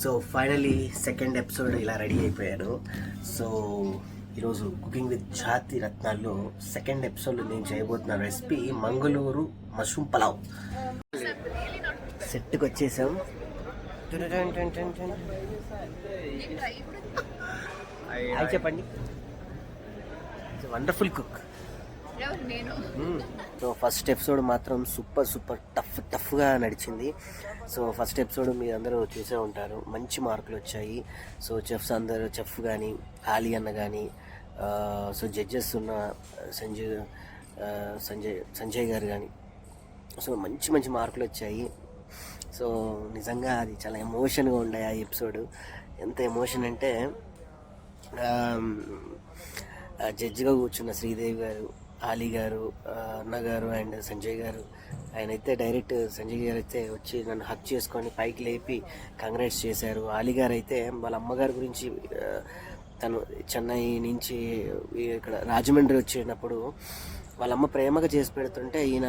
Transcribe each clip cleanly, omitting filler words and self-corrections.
So finally second episode ఇలా ready అయిపోయాను. So ఈరోజు కుకింగ్ విత్ ఛాతి రత్నాల్లో సెకండ్ ఎపిసోడ్లో నేను చేయబోతున్న రెసిపీ మంగళూరు మష్రూమ్ పలావ్. సెట్కి వచ్చేసాం. చెప్పండి. Wonderful cook. So first episode మాత్రం సూపర్ టఫ్గా నడిచింది. సో ఫస్ట్ ఎపిసోడ్ మీరు అందరూ చూసే ఉంటారు, మంచి మార్కులు వచ్చాయి. సో చెఫ్స్ అందరూ, చెఫ్ కానీ ఆలీ అన్న కానీ, సో జడ్జెస్ ఉన్న సంజయ్ గారు కానీ, సో మంచి మార్కులు వచ్చాయి. సో నిజంగా అది చాలా ఎమోషన్గా ఉండే ఆ ఎపిసోడ్. ఎంత ఎమోషన్ అంటే జడ్జిగా కూర్చున్న శ్రీదేవి గారు, ఆలీ గారు, అన్న గారు అండ్ సంజయ్ గారు, ఆయన అయితే డైరెక్ట్ సంజయ్ గారు అయితే వచ్చి నన్ను హక్ చేసుకొని పైకి లేపి కంగ్రాట్స్ చేశారు. ఆలీ గారు అయితే వాళ్ళ అమ్మగారి గురించి, తను చెన్నై నుంచి ఇక్కడ రాజమండ్రి వచ్చినప్పుడు వాళ్ళ అమ్మ ప్రేమగా చేసి పెడుతుంటే ఈయన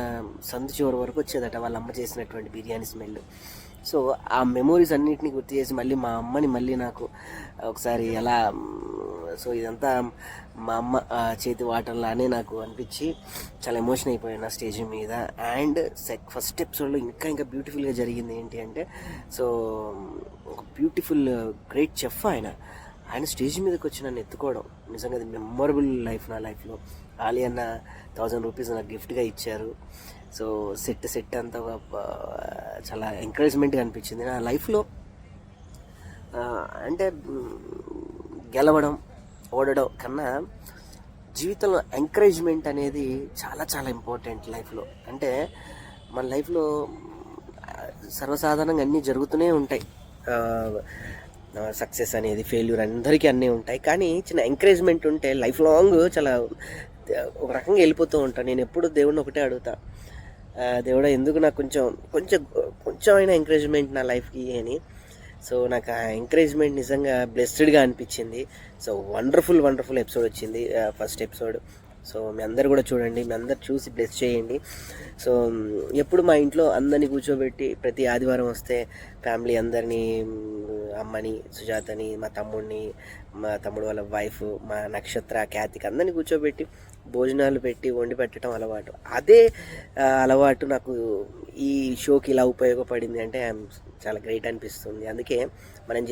సందు చివరి వరకు వచ్చేదట వాళ్ళ అమ్మ చేసినటువంటి బిర్యానీ స్మెల్. సో ఆ మెమోరీస్ అన్నిటిని గుర్తు చేసి మళ్ళీ మా అమ్మని మళ్ళీ నాకు ఒకసారి ఎలా, సో ఇదంతా మా అమ్మ చేతి వాటర్లానే నాకు అనిపించి చాలా ఎమోషన్ అయిపోయాను ఆ స్టేజ్ మీద. అండ్ ఫస్ట్ ఎపిసోడ్లో ఇంకా బ్యూటిఫుల్గా జరిగింది ఏంటి అంటే, సో ఒక బ్యూటిఫుల్ గ్రేట్ చెఫ్ ఆయన స్టేజ్ మీదకి వచ్చి నన్ను ఎత్తుకోవడం నిజంగా అది మెమొరబుల్ నా లైఫ్లో. ఆలీ అన్న 1000 రూపీస్ నాకు గిఫ్ట్గా ఇచ్చారు. సో సెట్ అంతా చాలా ఎంకరేజ్మెంట్గా అనిపించింది నా లైఫ్లో. అంటే గెలవడం ఓడడం కన్నా జీవితంలో ఎంకరేజ్మెంట్ అనేది చాలా ఇంపార్టెంట్ లైఫ్లో. అంటే మన లైఫ్లో సర్వసాధారణంగా అన్నీ జరుగుతూనే ఉంటాయి. సక్సెస్ అనేది, ఫెయిల్యూర్ అందరికీ అన్నీ ఉంటాయి. కానీ చిన్న ఎంకరేజ్మెంట్ ఉంటే లైఫ్ లాంగ్ చాలా ఒక రకంగా వెళ్ళిపోతూ ఉంటాను. నేను ఎప్పుడు దేవుడిని ఒకటే అడుగుతా, దేవుడా ఎందుకు నాకు కొంచెం అయినా ఎంకరేజ్మెంట్ నా లైఫ్కి అని. సో నాకు ఆ ఎంకరేజ్మెంట్ నిజంగా బ్లెస్డ్గా అనిపించింది. సో వండర్ఫుల్ ఎపిసోడ్ వచ్చింది ఫస్ట్ ఎపిసోడ్. సో మీ అందరు కూడా చూడండి, మీ అందరు చూసి బ్లెస్ చేయండి. సో ఎప్పుడు మా ఇంట్లో అందరినీ కూర్చోబెట్టి ప్రతి ఆదివారం వస్తే ఫ్యామిలీ అందరినీ, అమ్మని, సుజాతని, మా తమ్ముడు వాళ్ళ వైఫ్, మా నక్షత్ర, ఖ్యాతికి అందరినీ కూర్చోబెట్టి భోజనాలు పెట్టి వండి పెట్టడం అలవాటు. అదే అలవాటు నాకు ఈ షోకి ఇలా ఉపయోగపడింది అంటే చాలా గ్రేట్ అనిపిస్తుంది. అందుకే మనం